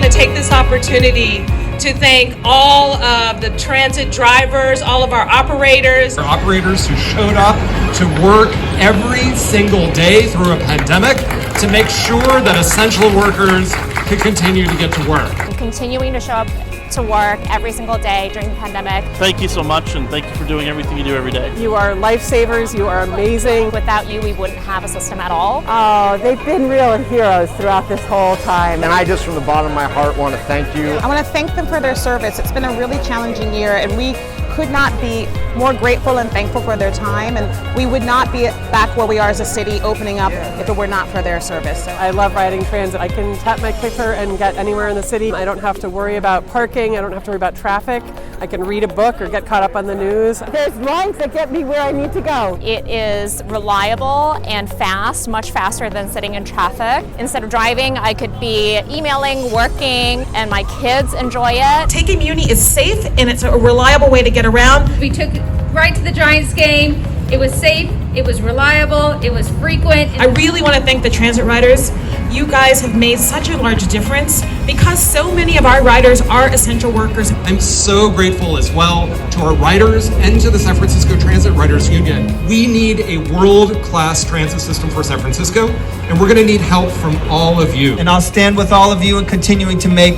to take this opportunity to thank all of the transit drivers, all of our operators. Our operators who showed up to work every single day through a pandemic to make sure that essential workers could continue to get to work. And continuing to show up to work every single day during the pandemic. Thank you so much, and thank you for doing everything you do every day. You are lifesavers. You are amazing. Without you, we wouldn't have a system at all. Oh, they've been real heroes throughout this whole time. And I just, from the bottom of my heart, want to thank you. I want to thank them for their service. It's been a really challenging year, and we could not be more grateful and thankful for their time, and we would not be back where we are as a city opening up if it were not for their service. I love riding transit. I can tap my clicker and get anywhere in the city. I don't have to worry about parking. I don't have to worry about traffic. I can read a book or get caught up on the news. There's lines that get me where I need to go. It is reliable and fast, much faster than sitting in traffic. Instead of driving, I could be emailing, working, and my kids enjoy it. Taking Muni is safe and it's a reliable way to get around. We took it right to the Giants game. It was safe, it was reliable, it was frequent. I really want to thank the transit riders. You guys have made such a large difference because so many of our riders are essential workers. I'm so grateful as well to our riders and to the San Francisco Transit Riders Union. We need a world-class transit system for San Francisco, and we're going to need help from all of you. And I'll stand with all of you in continuing to make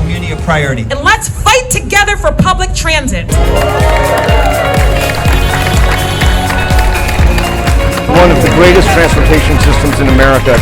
Muni a priority. And let's fight together for public transit. One of the greatest transportation systems in America.